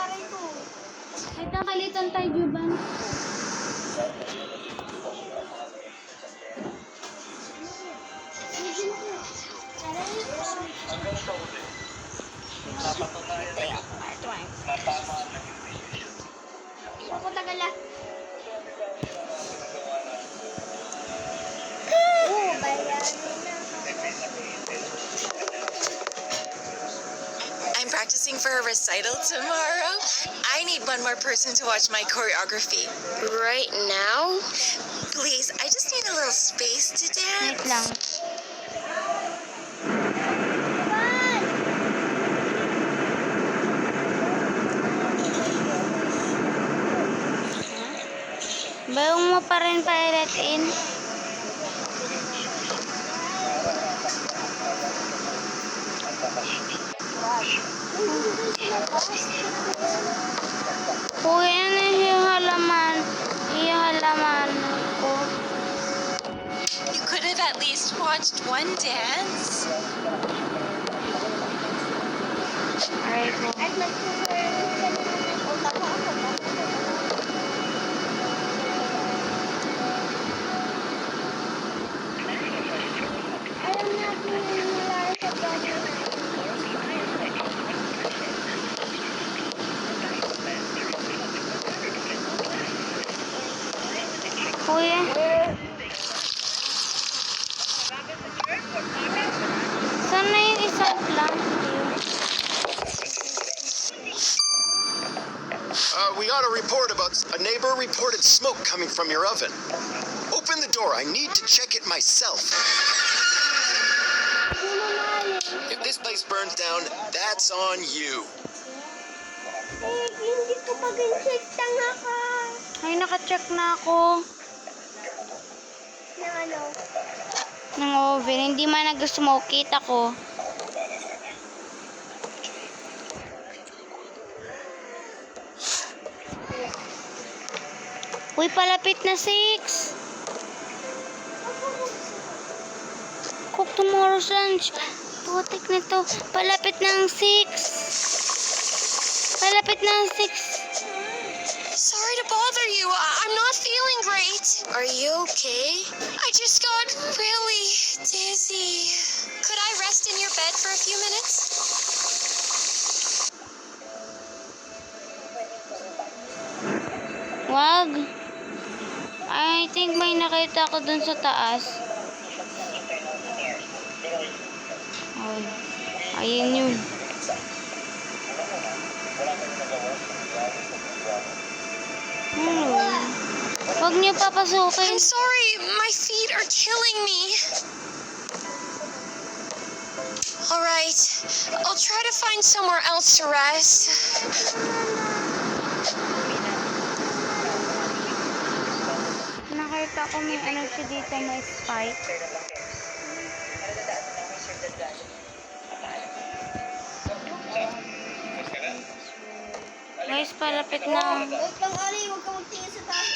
aray ko. Ay, takalitan tayo, Juban. Ako tagala. I'm practicing for a recital tomorrow. I need one more person to watch my choreography. Right now? Please, I just need a little space to Wait dance. lang. Bayong mo pa rin pa-let in. Kuya, ano yung halaman? Yung halaman ko. You could have at least watched one dance. Aray ko. Kuya. Saan na yung isang lang? We got a report about a neighbor reported smoke coming from your oven. Open the door. I need to check it myself. If this place burns down, that's on you. Hindi ko pag-check tanga ka. Ay, naka-check na ako. Ng ano? Ng oven. Hindi man nag-smoke. Kita ko. Uy, palapit na 6. Cook tomorrow's lunch. Putik na to. Palapit ng 6. Palapit ng 6. Sorry to bother you. I'm not feeling great. Are you okay? I just got really dizzy. Could I rest in your bed for a few minutes? Wag. I think may nakita ko dun sa taas. Ay. Ayun yun. Hello. Wag niyo papasukin. I'm sorry. My feet are killing me. All right. I'll try to find somewhere else to rest. Nakita ko may ano siya dito, may spike. Guys, palapit na. Huwag kang ali, huwag kang magtingin sa taas.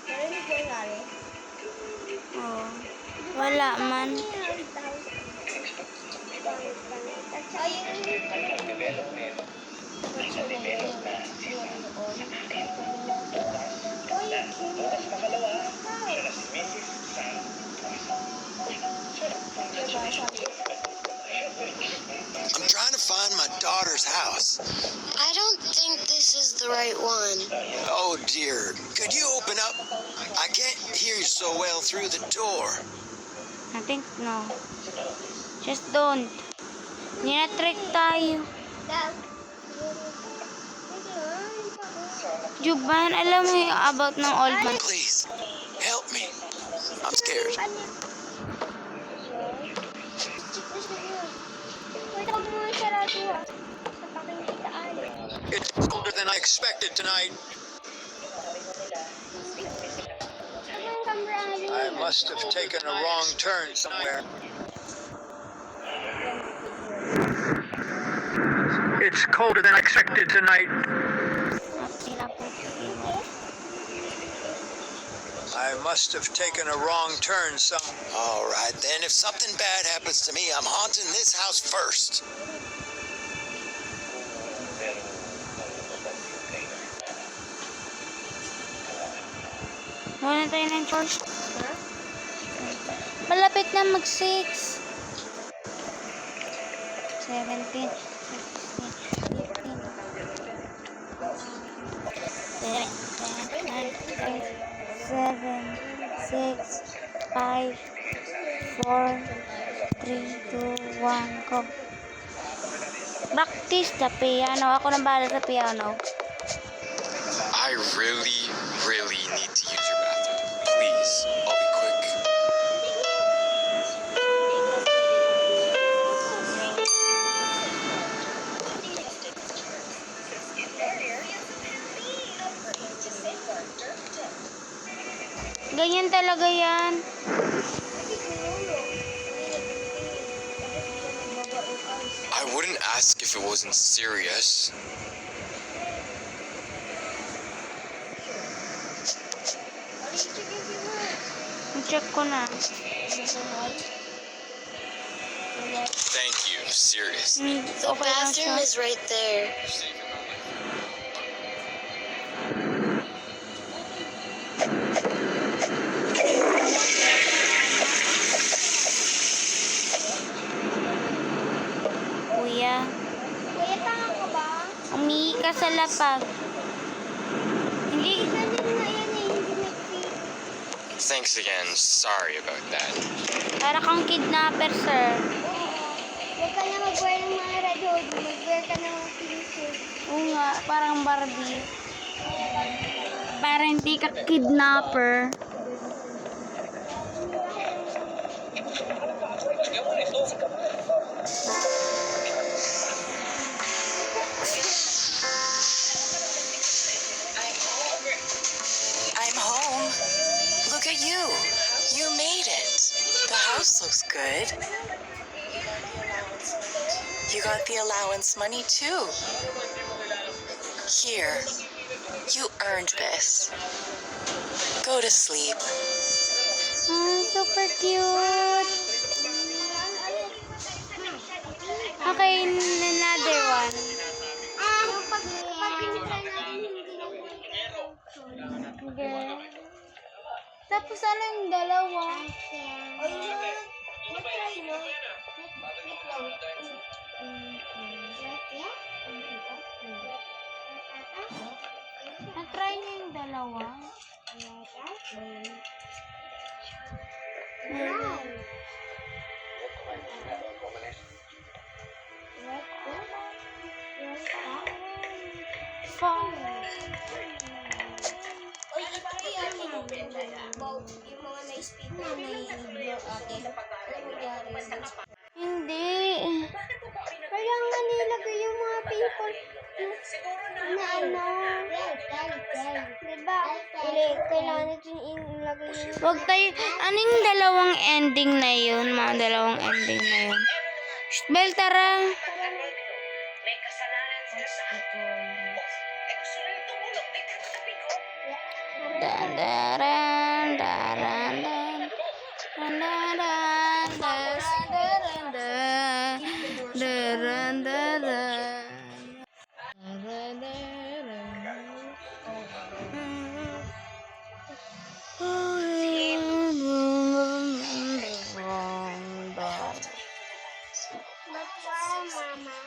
Narinig ko yung ali. Oh. Wala man. I'm trying to find my daughter's house. I don't think this is the right one. Oh dear. Could you open up? I can't hear you so well through the door. I think no. Just don't. Nina-trick tayo. Juban, alam mo yung about ng old man. Please, help me. I'm scared. It's colder than I expected tonight. I must have taken a wrong turn somewhere. It's colder than I expected tonight. I must have taken a wrong turn some. All right, then. If something bad happens to me, I'm haunting this house first. Muna tayo ng chores. Malapit na mag-6. 17, 7, 6, 5, 4, 3, 2, 1, go. Practice the piano. Ako nang bahala sa piano. I really, really need to use your bathroom. Please, I'll be quick. Ganyan talaga yan. I wouldn't ask if it wasn't serious. Check ko na. Thank you, seriously. The bathroom is right there. Kuya, Kuya, tanga ka ba? umihi ka sa lapag. Hindi. Sabi mo na yan eh, hindi nag-fit. Thanks again. Sorry about that. Para kang kidnapper, sir. Huwag ka na mag-wear ng mga red hoodie. Mag-wear ka ng pink suit. Oo nga, parang Barbie. Para hindi ka kidnapper. I'm home. Look at you. You made it. The house looks good. You got the allowance money too. Here. You earned this. Go to sleep. Super cute. Okay, another one. Yung pag pinitry natin, hindi na Okay. Tapos ano yung dalawa? O yun, mag-try no? Wait lang. Na-try niyo yung dalawa? Oy, i-try yan yung mga na-speed na nai-blow ate. Ano nangyari? Hindi. Kaya nga nilagay yung mga people na ano. Diba? Kailangan natin ilagay yung... Wag tayo, ano yung dalawang ending na yun? Mga dalawang ending na yun. Shh, Bel, tara. Dan, daran, daran, dan. Dan, daran, daran, daran, dan. Daran, daran. Daran, daran. Mama.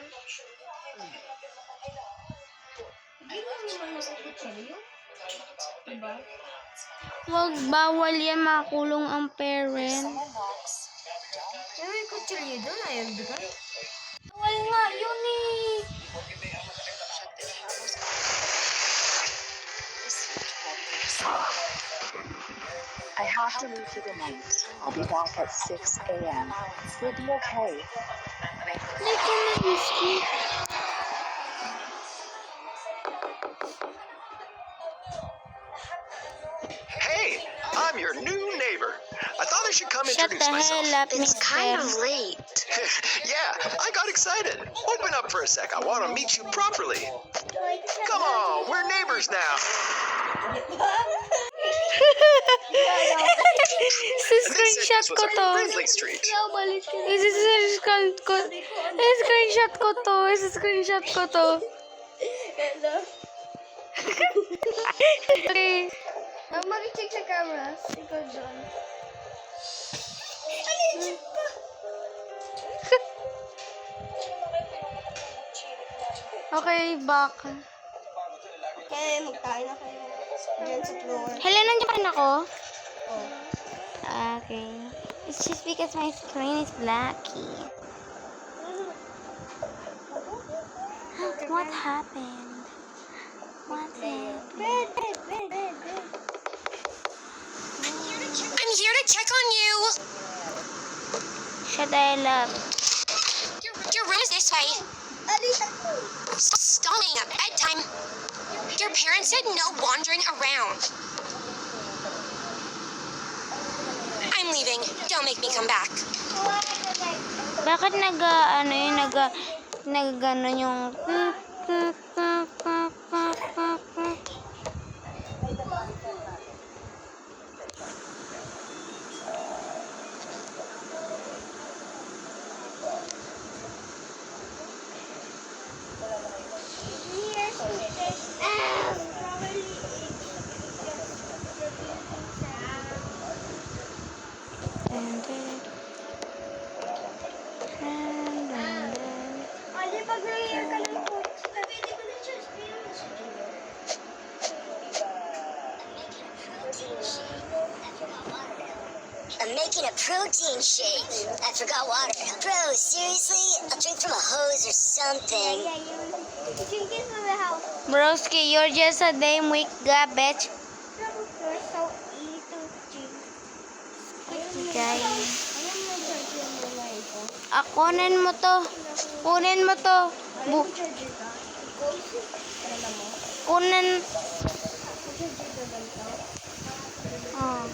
Hindi mo naman nakakutsilyo. Diba? Wag, bawal yan, makulong ang parent. May kutsilyo doon, ayaw diba? Bawal nga yun eh. I have to leave for the night. I'll be back at 6 a.m. You'll be okay. Like na whiskey. Hey, I'm your new neighbor. I thought I should come Shut introduce the myself. hell up, It's kind of mister. late. Yeah, I got excited. Open up for a sec. I want to meet you properly. Come on, we're neighbors now. screenshot ko to. Friendly Street. Isi-screenshot ko. I-screenshot ko to. Isi-screenshot ko to. Hello? Okay. Mag-check sa camera. Ikaw doon. Check ko. Okay, back. Kaya magkain na kayo. Diyan sa floor. Hello, nandiyan pa rin ako? Okay. It's just because my screen is blacky. What happened? What happened? Bed. I'm here to check on you. Shut the hell up. Your room is this way. Stalling at bedtime. Your parents said no wandering around. I'm leaving. Don't make me come back. Bakit nag-ganon yung... Ali, pag nangyayar ka ng coach, I'm making a protein shake. I forgot water. Bro, seriously? I'll drink from a hose or something. Drink it from the house. Broski, you're just a damn weak guy, bitch. You're so easy to drink. Okay. Alam mo, charge yung mga ito. Kunin mo to. Kunin mo to. Alam mo, charger ka? Alam mo? Kunin. Charger ka ba ito? Oh.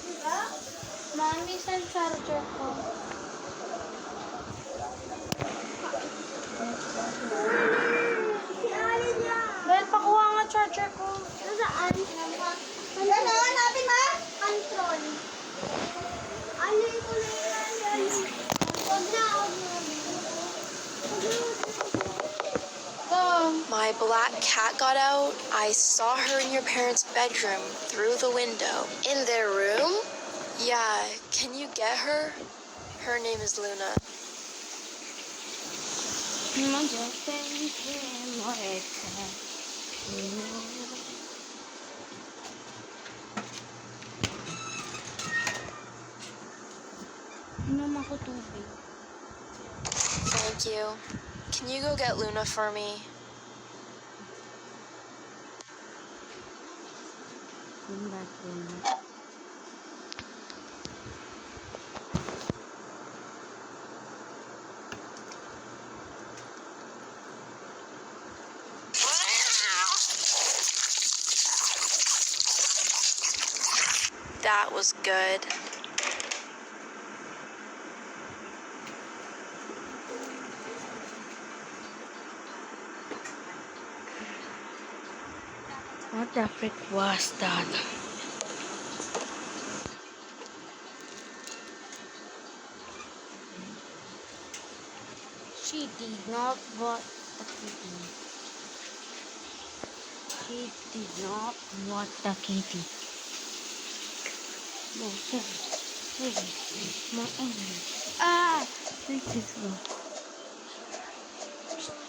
Diba? Mami, saan charger ko? Si Ali niya. Dahil pakuha nga charger ko. Nasaan? Ano? Hanapin mo? Control. Ali ko na yan. Huwag na. My black cat got out. I saw her in your parents' bedroom through the window. In their room? Yeah, can you get her? Her name is Luna. Inom ako tubig. Thank you. Can you go get Luna for me? That was good. What the frick was that? She did not want the kitty. She did not want the kitty. No, sorry. My enemy. Ah! This is wrong.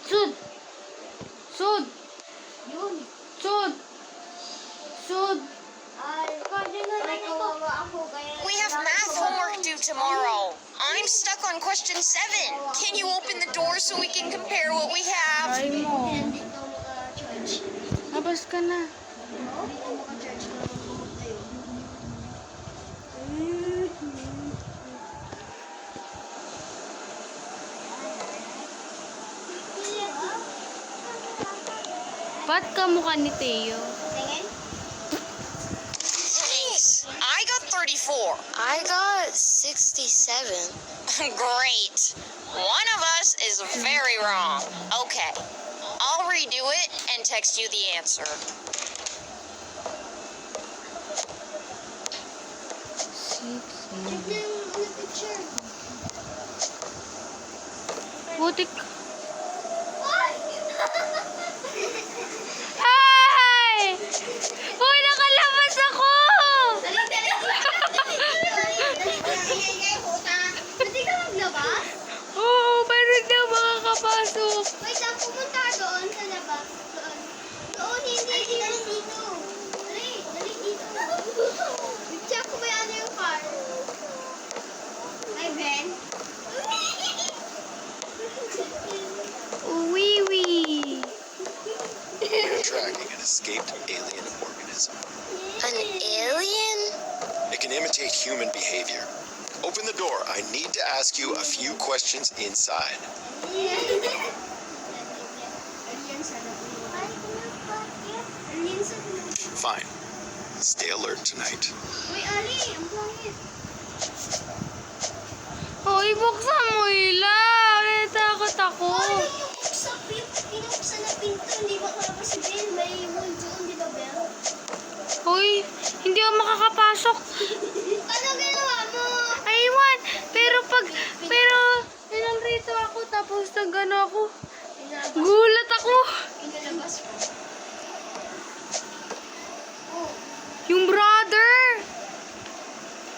Sud! Sud! Yun. Sud! Sud! Ay, kasi na lang kawawa ako. We have math homework due tomorrow. I'm stuck on question 7. Can you open the door so we can compare what we have? Try mo. Hindi ito maka-charge. Labas ka na. Hindi ito maka-charge ka ng remote na yun. Ba't kamukha ni Teo? Tingin? Thanks. I got 34. I got 67. Great. One of us is very wrong. Okay. I'll redo it and text you the answer. Putik. Ay! Uy, nakalabas ako! Pwede ka maglabas? Oo, pero hindi ako makakapasok. Wait lang, pumunta ka doon sa labas. Doon. Doon, hindi dito. Dali dito. Check ko ba ano yung car? Ay, Ben? Wee-wee. We're tracking an escaped alien organism. An alien? It can imitate human behavior. Open the door. I need to ask you a few questions inside. Alien sa Alien sa Fine. Stay alert tonight. Uy, Ali, ang pangit. Hoy, buksan mo, Ila. Takot ako. Ali, pinuksan na pinto. Hindi ba kalabas si Ben? May wall doon, di ba, Ben? Hoy, hindi ako makakapasok. Ano ginawa mo? Aywan. Pero, nandito ako tapos nagano ako. Gulat ako. Inalabas ko. Oh, Yung brother.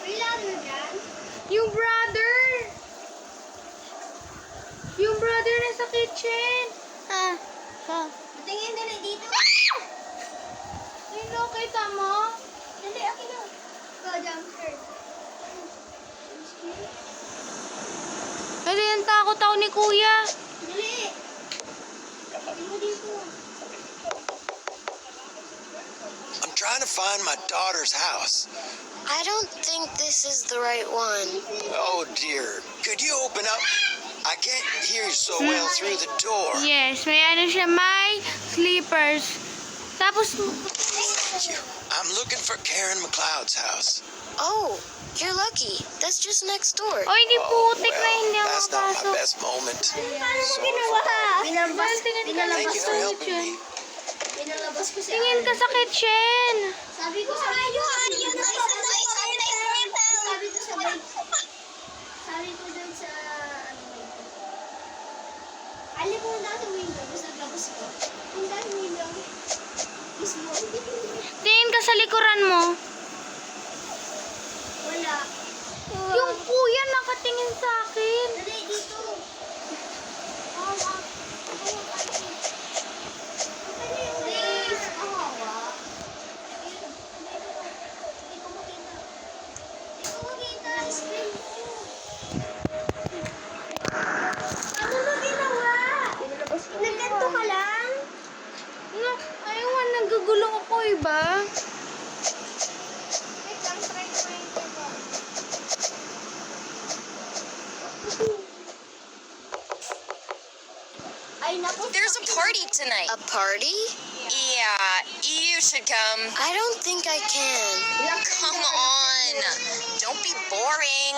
may ladder dyan? Yung brother. Yung brother nasa kitchen. Tingin dali dito. Sino kita mo? Dali, akin na. Go, jumper. Kasi ang takot ako ni Kuya. Dali. Dito. I'm trying to find my daughter's house. I don't think this is the right one. Oh dear. Could you open up? I can't hear you so well through the door. Yes, may ano siya, may sleepers. Tapos, Thank you. I'm looking for Karen McLeod's house. Oh, you're lucky. That's just next door. oh, hindi putik na hindi ako That's not my makapasok. best moment. Paano mo Sorry ginawa? for Pinalabas Thank you for helping me. Pinalabas ko si Tingin ka sa kitchen. Sabi ko sa iyo, ayun na Sabi ko sa bed. Sabi ko dun sa alam mo na sa window, basta naglabas ko. Kung dahil window, mismo. Tingin ka sa likuran mo. Wala. Yung kuya nakatingin sa akin. Dali, dito. Please, kawawa. Hindi ko makita. Hindi ko makita. Screen ko. Ano ba ginawa? Nagganto ka lang? Aywan, naggugulo ako, iba. Wait lang, try ko yung ito. Ay, naku. There's a party tonight. A party? Yeah, you should come. I don't think I can. Come on. Don't be boring.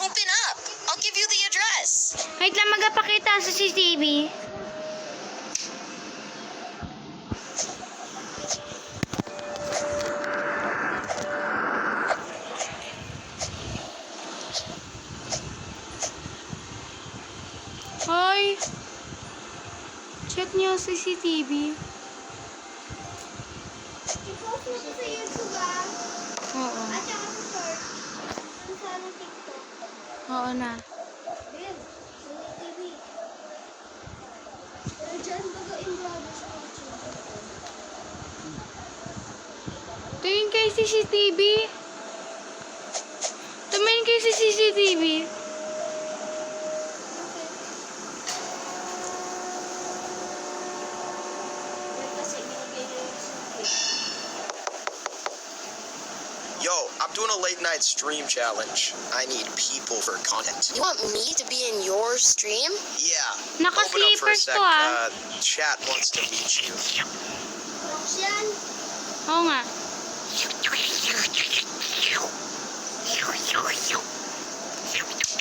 Open up. I'll give you the address. Wait lang, magpakita sa CCTV. Hoy! Check niyo ang CCTV. I-post mo ko sa YouTube, ah. Oo. At saka sa short. Ang sa ano, TikTok. Oo na. Ben, sa TV. Pero dyan baga in-brother sa kotse. Tingin kay CCTV. Tumingin kay sa CCTV. Kasi binigay niya yung suitcase. Yo, I'm doing a late night stream challenge. I need people for content. You want me to be in your stream? Yeah. Naka-sleepers to, ah. Chat wants to meet you. Roxanne, Oo nga.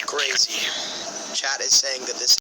Crazy. Chat is saying that this